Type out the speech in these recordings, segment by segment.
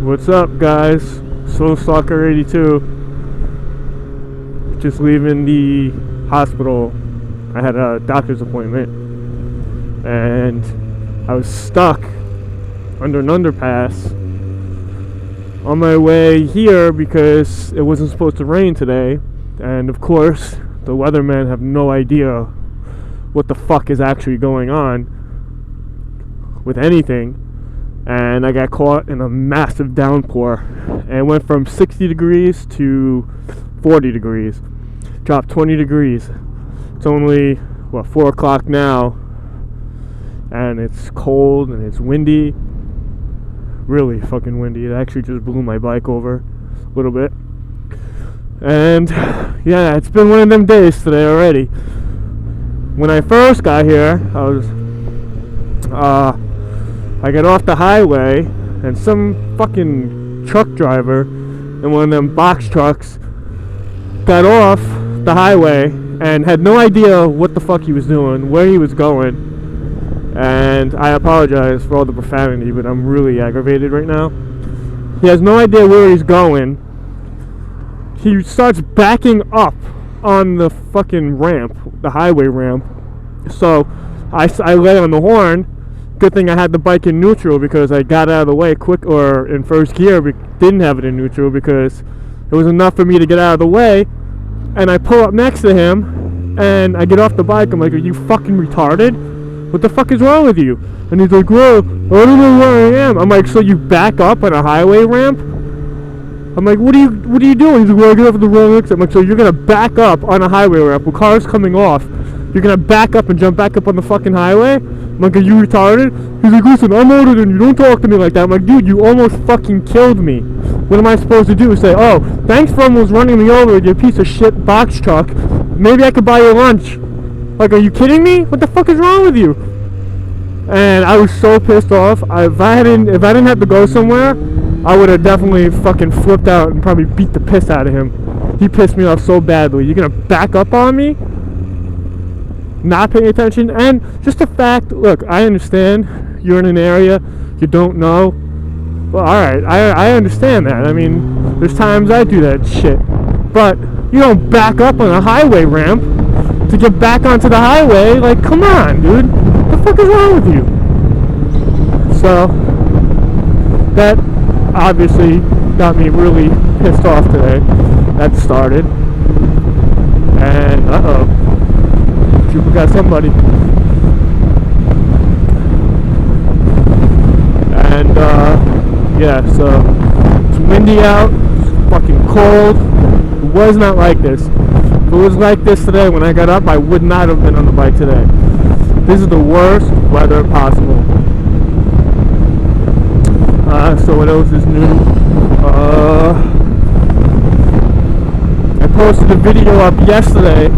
What's up, guys? Soul Stalker 82. Just leaving the hospital. I had a doctor's appointment, and I was stuck under an underpass on my way here because it wasn't supposed to rain today. And of course, the weathermen have no idea what the fuck is actually going on with anything. And I got caught in a massive downpour, and it went from 60 degrees to 40 degrees, dropped 20 degrees. It's only 4 o'clock now, and it's cold and it's windy, really fucking windy. It actually just blew my bike over a little bit. And yeah, it's been one of them days today already. When I first got here, I got off the highway, and some fucking truck driver in one of them box trucks got off the highway and had no idea what the fuck he was doing, where he was going. And I apologize for all the profanity, but I'm really aggravated right now. He has no idea where he's going. He starts backing up on the fucking ramp, the highway ramp. So I lay on the horn. Good thing I had the bike in neutral because I got out of the way quick, or in first gear, didn't have it in neutral because it was enough for me to get out of the way. And I pull up next to him, and I get off the bike. I'm like, "Are you fucking retarded? What the fuck is wrong with you?" And he's like, "Well, I don't know where I am." I'm like, "So you back up on a highway ramp?" I'm like, "What are you doing?" He's like, "Well, I get off at the wrong exit." I'm like, "So you're gonna back up on a highway ramp with cars coming off? You're gonna back up and jump back up on the fucking highway?" I'm like, "Are you retarded?" He's like, "Listen, I'm older than you. Don't talk to me like that." I'm like, "Dude, you almost fucking killed me. What am I supposed to do? Say, oh, thanks for almost running me over with your piece of shit box truck. Maybe I could buy you lunch." Like, are you kidding me? What the fuck is wrong with you? And I was so pissed off. If I didn't have to go somewhere, I would have definitely fucking flipped out and probably beat the piss out of him. He pissed me off so badly. You're gonna back up on me? Not paying attention. And just the fact, look, I understand you're in an area you don't know. Well, alright, I understand that. I mean, there's times I do that shit. But you don't back up on a highway ramp to get back onto the highway. Like, come on, dude. What the fuck is wrong with you? So, that obviously got me really pissed off today. That started. And, we got somebody. And yeah, so it's windy out, it's fucking cold. It was not like this. If it was like this today when I got up, I would not have been on the bike today. This is the worst weather possible. So what else is new? I posted a video up yesterday.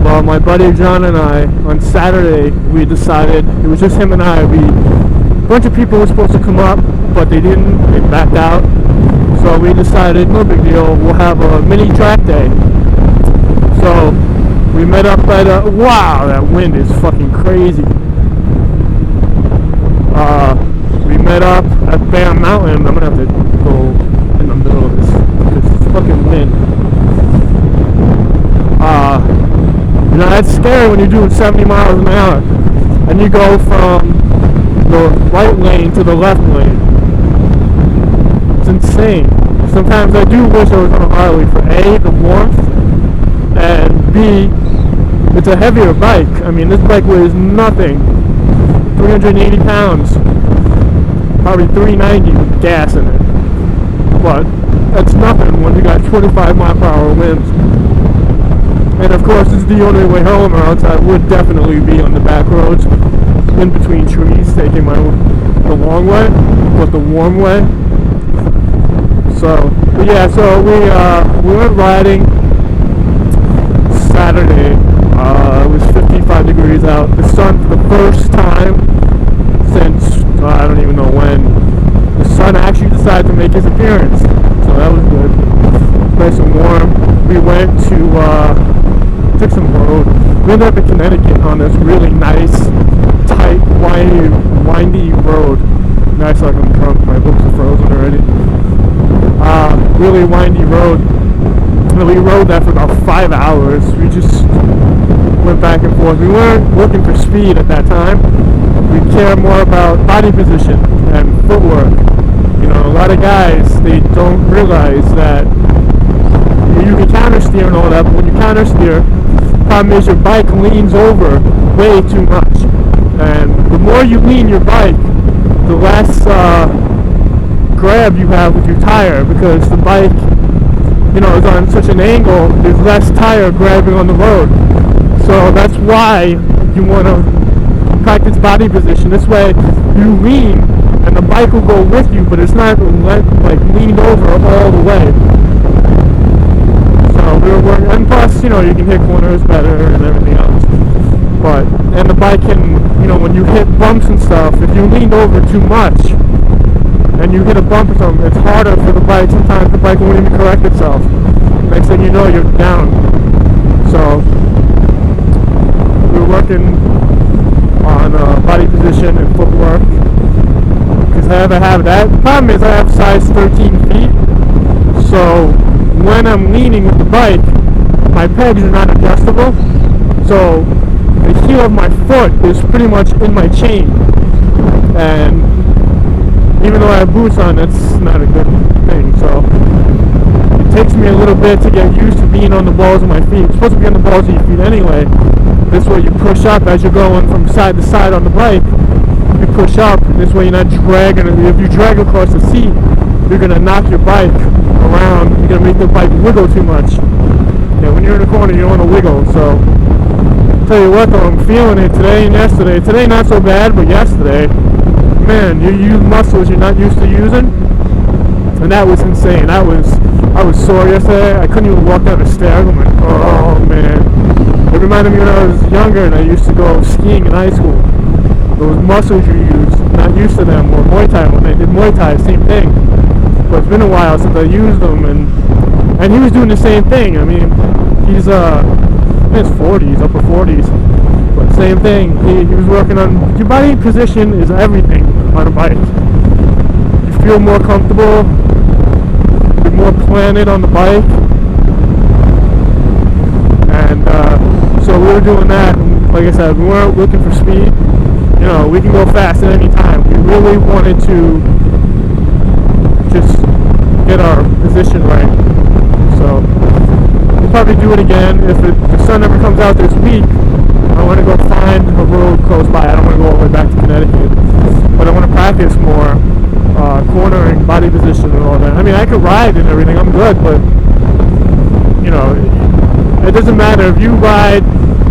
Well, my buddy John and I, on Saturday, we decided, it was just him and I, a bunch of people were supposed to come up, but they didn't, they backed out. So we decided, no big deal, we'll have a mini track day. So we met up at wow, that wind is fucking crazy. We met up at Bear Mountain. I'm gonna have to go in the middle of this fucking wind. You know, that's scary when you're doing 70 miles an hour and you go from the right lane to the left lane. It's insane. Sometimes I do wish I was on a Harley for A, the warmth, and B, it's a heavier bike. I mean, this bike weighs nothing. 380 pounds. Probably 390 with gas in it. But that's nothing when you got 25 mile per hour winds. And of course, it's the only way home, or else I would definitely be on the back roads, in between trees, taking the long way, but the warm way. So, but yeah, so we went riding Saturday. It was 55 degrees out. The sun, for the first time since I don't even know when, the sun actually decided to make his appearance. So that was good. Nice and warm. We went to took some road. We ended up in Connecticut on this really nice, tight, windy road. Nice, like I'm drunk. My lips are frozen already. Really windy road. And we rode that for about 5 hours. We just went back and forth. We weren't looking for speed at that time. We care more about body position and footwork. You know, a lot of guys, they don't realize that you can counter steer and all that, but when you counter steer, the problem is your bike leans over way too much. And the more you lean your bike, the less grab you have with your tire, because the bike, you know, is on such an angle, there's less tire grabbing on the road. So that's why you want to practice body position. This way you lean and the bike will go with you, but it's not like leaned over all the way. So we were working, and plus, you know, you can hit corners better and everything else. And the bike can, you know, when you hit bumps and stuff, if you leaned over too much and you hit a bump or something, it's harder for the bike. Sometimes the bike won't even correct itself. Next thing you know, you're down. So we were working on body position and footwork, because I have that. The problem is I have size 13 feet, so when I'm leaning with the bike, my pegs are not adjustable, so the heel of my foot is pretty much in my chain, and even though I have boots on, that's not a good thing. So it takes me a little bit to get used to being on the balls of my feet. You're supposed to be on the balls of your feet anyway. This way you push up as you're going from side to side on the bike. You push up, this way you're not dragging. If you drag across the seat, you're going to knock your bike around. You're going to make the bike wiggle too much. Yeah, when you're in the corner, you don't want to wiggle. So tell you what though, I'm feeling it today and yesterday. Today not so bad, but yesterday, man, you use muscles you're not used to using, and that was insane. I was sore yesterday. I couldn't even walk down the stairs. I'm like, oh man. It reminded me when I was younger and I used to go skiing in high school. Those muscles you use, not used to them. Or Muay Thai, when they did Muay Thai, same thing. But it's been a while since I used them, and he was doing the same thing. I mean, he's in his 40s, upper 40s, but same thing. He was working on your body position is everything on a bike. You feel more comfortable, you're more planted on the bike, and so we were doing that. And like I said, we weren't looking for speed. You know, we can go fast at any time. We really wanted to just get our position right. So we'll probably do it again. If the sun ever comes out this week, I want to go find a road close by. I don't want to go all the way back to Connecticut, but I want to practice more cornering, body position, and all that. I mean, I could ride and everything. I'm good, but you know, it doesn't matter if you ride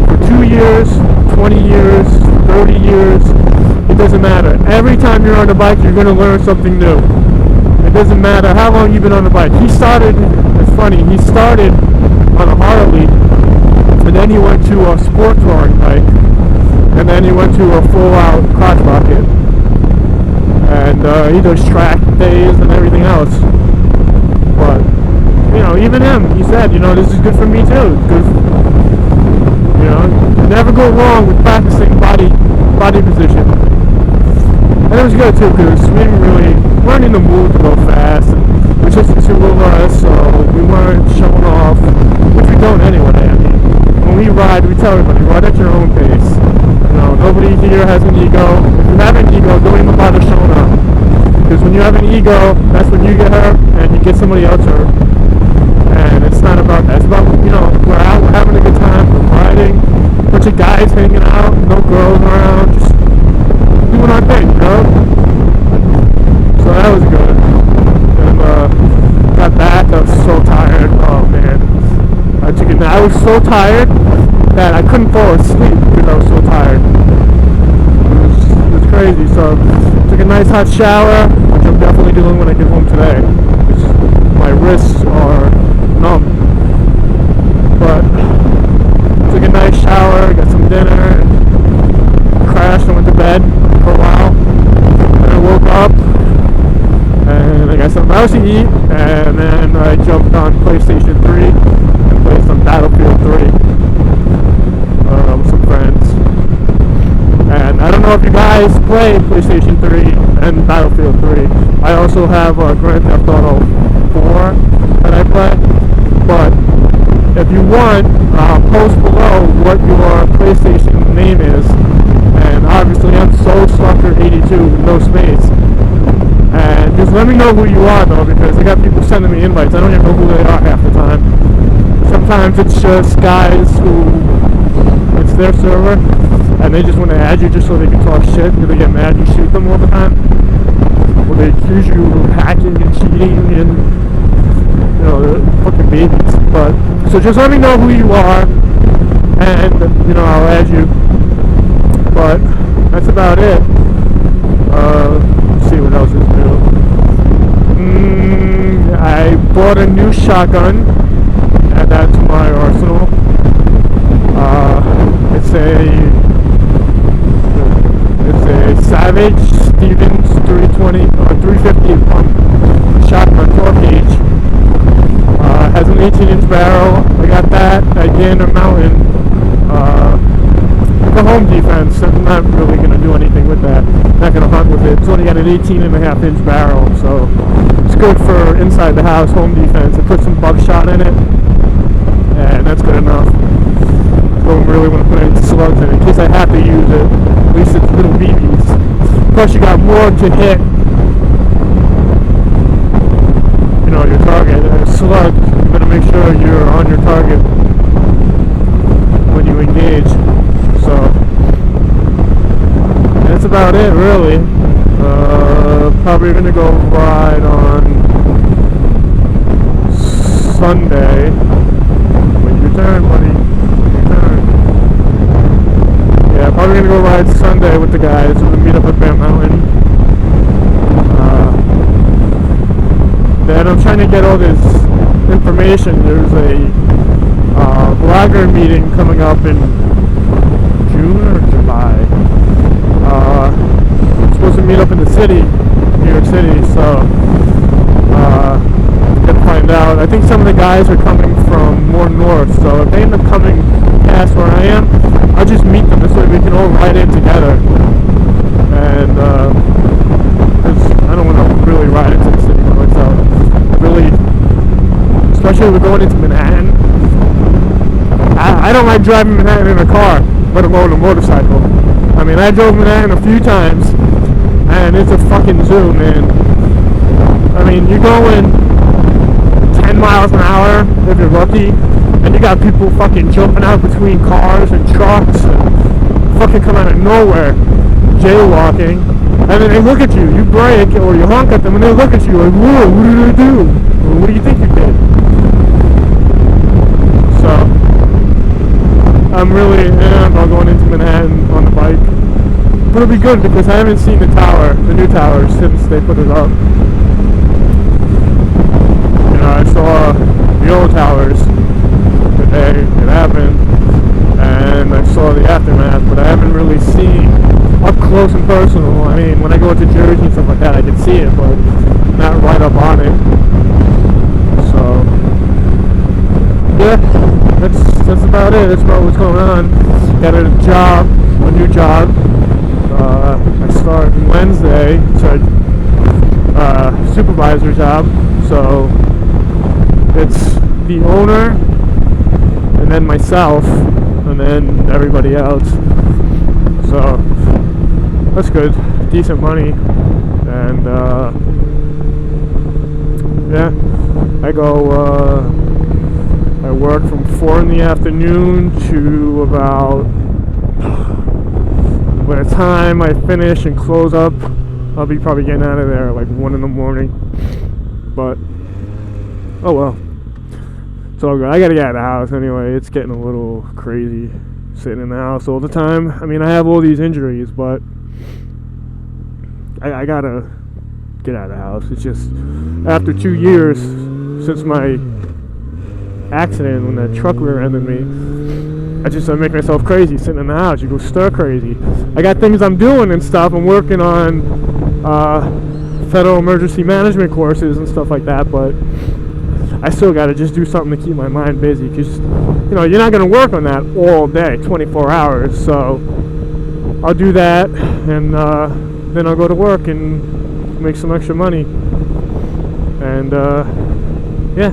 for 2 years, 20 years, 30 years. It doesn't matter. Every time you're on the bike, you're going to learn something new. It doesn't matter how long you've been on the bike. It's funny, he started on a Harley, and then he went to a sport touring bike, and then he went to a full-out crotch rocket, and he does track days and everything else. But you know, even him, he said, you know, this is good for me too. It's good, you know, you never go wrong with practicing body position. And it was good too, because we weren't in the mood to go fast. And it was just the two of us, so we weren't showing off, which we don't anyway. I mean, when we ride, we tell everybody, ride at your own pace. You know, nobody here has an ego. If you have an ego, don't even bother showing up. Because when you have an ego, that's when you get hurt and you get somebody else hurt. And it's not about that. It's about, you know, we're out, we're having a good time, we're riding, a bunch of guys hanging out, no girls around, just doing our thing, you know? So that was good. And got back, I was so tired. Oh man, I took a nap. I was so tired that I couldn't fall asleep because I was so tired. It was crazy. So took a nice hot shower, which I'm definitely doing when I get home today. My wrists are numb. But took a nice shower, got some dinner, and crashed and went to bed for a while. Then I woke up and I got something else to eat, and then I jumped on PlayStation 3 and played some Battlefield 3 with some friends. And I don't know if you guys play PlayStation 3. and Battlefield 3. I also have Grand Theft Auto 4 that I play. But if you want, post below what your PlayStation name is. And obviously I'm SoulStalker82 with no space. And just let me know who you are though, because I got people sending me invites. I don't even know who they are half the time. Sometimes it's just guys who, it's their server, and they just want to add you just so they can talk shit, because they get mad you shoot them all the time. Or they accuse you of hacking and cheating and, you know, they're fucking babies. But, so just let me know who you are, and, you know, I'll add you. But, that's about it. Let's see what else is new. I bought a new shotgun. Add that to my arsenal. It's a Savage Stevens 320 or 350 pump shotgun 12 gauge. Has an 18-inch barrel. I got that at Gander Mountain. For home defense, I'm not really going to do anything with that. Not going to hunt with it. It's only got an 18.5-inch barrel, so it's good for inside the house home defense. I put some buckshot in it, and that's good enough. Don't really want to put any slugs in it in case I have to use it. At least it's little BBs. Plus, you got more to hit. You know, your target. A slug, you better make sure you're on your target when you engage. So that's about it, really. Probably gonna go ride on Sunday. When you return, buddy. When you return. Yeah, probably gonna go ride Sunday with the guys. We're gonna meet up at Bear Mountain. Then I'm trying to get all this information. There's a blogger meeting coming up in June or July. I'm supposed to meet up in the city, New York City, so gonna find out. I think some of the guys are coming from more north, so if they end up coming past where I am, I'll just meet them. This way we can all ride in together. And cause I don't want to really ride into the city by myself. Really, especially if we're going into Manhattan. I don't like driving Manhattan in a car, let alone a motorcycle. I mean, I drove Manhattan a few times, and it's a fucking zoo, man. I mean, you're going 10 miles an hour, if you're lucky, and you got people fucking jumping out between cars and trucks, and fucking come out of nowhere, jaywalking, and then they look at you, you brake, or you honk at them, and they look at you like, whoa, what did I do? Or, what do you think you did? So, I'm really about going into Manhattan on the bike. But it'll be good because I haven't seen the tower, the new tower, since they put it up. You know, I saw the old towers the day it happened, and I saw the aftermath, but I haven't really seen up close and personal. I mean, when I go to Jersey and stuff like that, I can see it, but not right up on it. So, yeah. That's about it. That's about what's going on. Got a job, a new job. I start Wednesday. It's a supervisor job. So it's the owner, and then myself, and then everybody else. So that's good. Decent money, and yeah, I go. I work from 4 in the afternoon to about, by the time I finish and close up, I'll be probably getting out of there like 1 in the morning. But, oh well. It's all good. I gotta get out of the house anyway. It's getting a little crazy sitting in the house all the time. I mean, I have all these injuries, but I gotta get out of the house. It's just, after 2 years since my accident when that truck rear-ended me, I make myself crazy sitting in the house. You go stir crazy. I got things I'm doing and stuff. I'm working on federal emergency management courses and stuff like that, but I still got to just do something to keep my mind busy, because you know, you're not going to work on that all day, 24 hours. So I'll do that, and then I'll go to work and make some extra money. And yeah,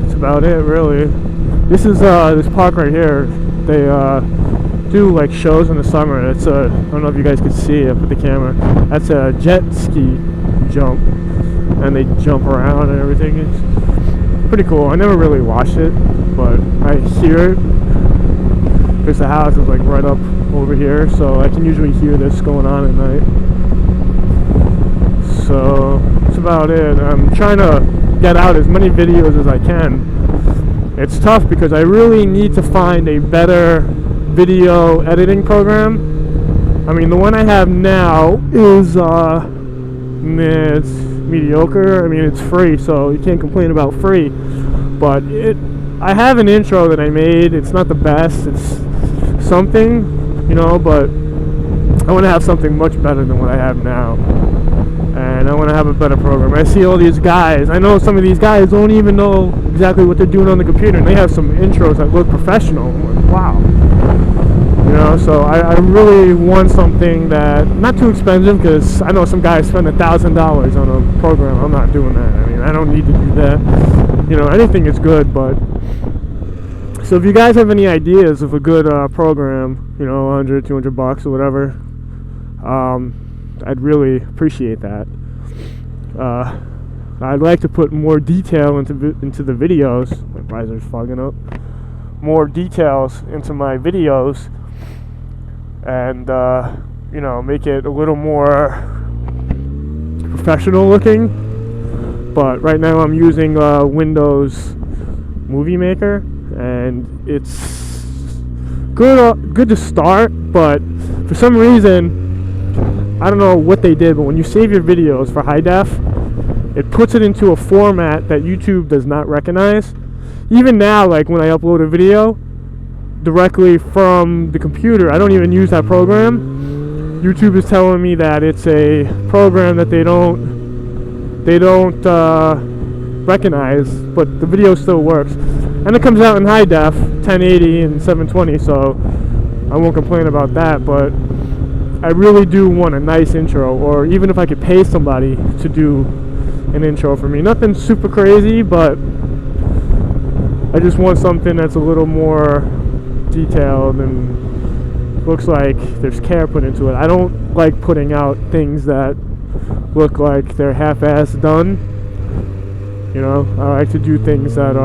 that's about it, really. This is this park right here. They do like shows in the summer. It's I don't know if you guys can see. I put the camera. That's a jet ski jump, and they jump around and everything. It's pretty cool. I never really watched it, but I hear it. Because the house is like right up over here, so I can usually hear this going on at night. So that's about it. I'm trying to get out as many videos as I can. It's tough because I really need to find a better video editing program. I mean, the one I have now is it's mediocre. I mean, it's free, so you can't complain about free. But I have an intro that I made. It's not the best. It's something, you know, but I want to have something much better than what I have now. And I want to have a better program. I see all these guys. I know some of these guys don't even know exactly what they're doing on the computer, and they have some intros that look professional. I'm like, wow. You know, so I really want something that not too expensive, because I know some guys spend $1,000 on a program. I'm not doing that. I mean, I don't need to do that. You know, anything is good, but so if you guys have any ideas of a good program, you know, $100, $200 or whatever, I'd really appreciate that. I'd like to put more detail into the videos. My visor's fogging up. More details into my videos, and you know, make it a little more professional looking. But right now I'm using Windows Movie Maker, and it's good to start, but for some reason, I don't know what they did, but when you save your videos for high def, it puts it into a format that YouTube does not recognize. Even now, like when I upload a video directly from the computer, I don't even use that program. YouTube is telling me that it's a program that they don't recognize, but the video still works. And it comes out in high def, 1080 and 720, so I won't complain about that. But I really do want a nice intro, or even if I could pay somebody to do an intro for me. Nothing super crazy, but I just want something that's a little more detailed and looks like there's care put into it. I don't like putting out things that look like they're half-assed done. You know, I like to do things that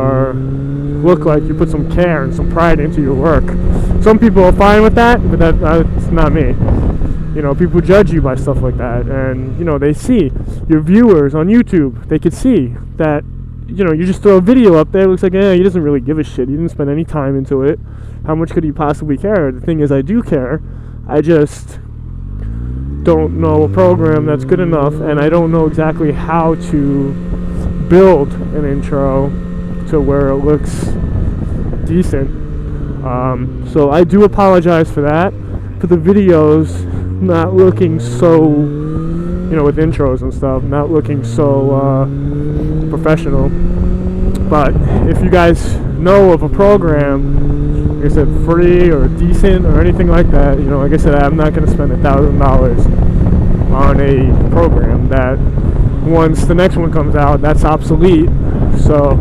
look like you put some care and some pride into your work. Some people are fine with that, but that's not me. You know, people judge you by stuff like that, and you know, they see your viewers on YouTube. They could see that, you know, you just throw a video up there. It looks like, he doesn't really give a shit. He didn't spend any time into it. How much could he possibly care? The thing is, I do care. I just don't know a program that's good enough, and I don't know exactly how to build an intro to where it looks decent. So I do apologize for that, for the videos not looking so, you know, with intros and stuff, not looking so professional. But if you guys know of a program, like I said, free or decent or anything like that, you know, like I said, I'm not going to spend $1,000 on a program that once the next one comes out, that's obsolete. So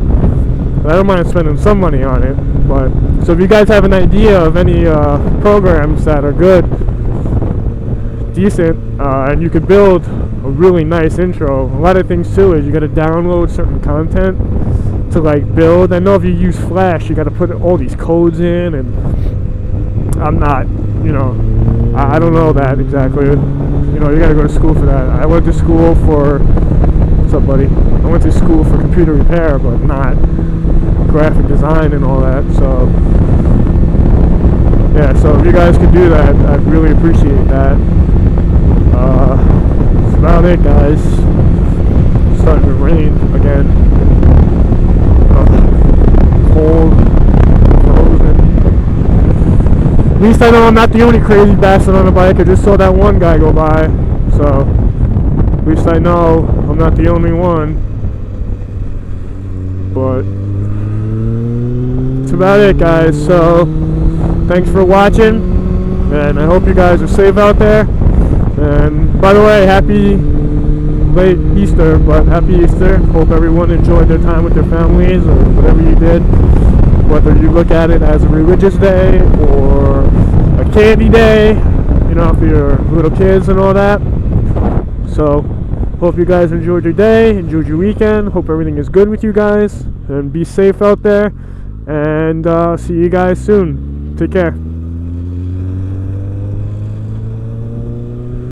I don't mind spending some money on it. But so if you guys have an idea of any programs that are good, decent, and you could build a really nice intro. A lot of things too is you got to download certain content to like build. I know if you use Flash, you got to put all these codes in, and I'm not, you know, I don't know that exactly. You know, you got to go to school for that. I went to school for, what's up, buddy? I went to school for computer repair, but not graphic design and all that. So yeah, so if you guys could do that, I'd really appreciate that. That's about it, guys. It's starting to rain again. Cold, frozen. At least I know I'm not the only crazy bastard on a bike. I just saw that one guy go by, so at least I know I'm not the only one. But that's about it, guys. So thanks for watching, and I hope you guys are safe out there. And by the way, happy late Easter, but happy Easter. Hope everyone enjoyed their time with their families or whatever you did, whether you look at it as a religious day or a candy day, you know, for your little kids and all that. So hope you guys enjoyed your day, enjoyed your weekend. Hope everything is good with you guys, and be safe out there, and see you guys soon. Take care.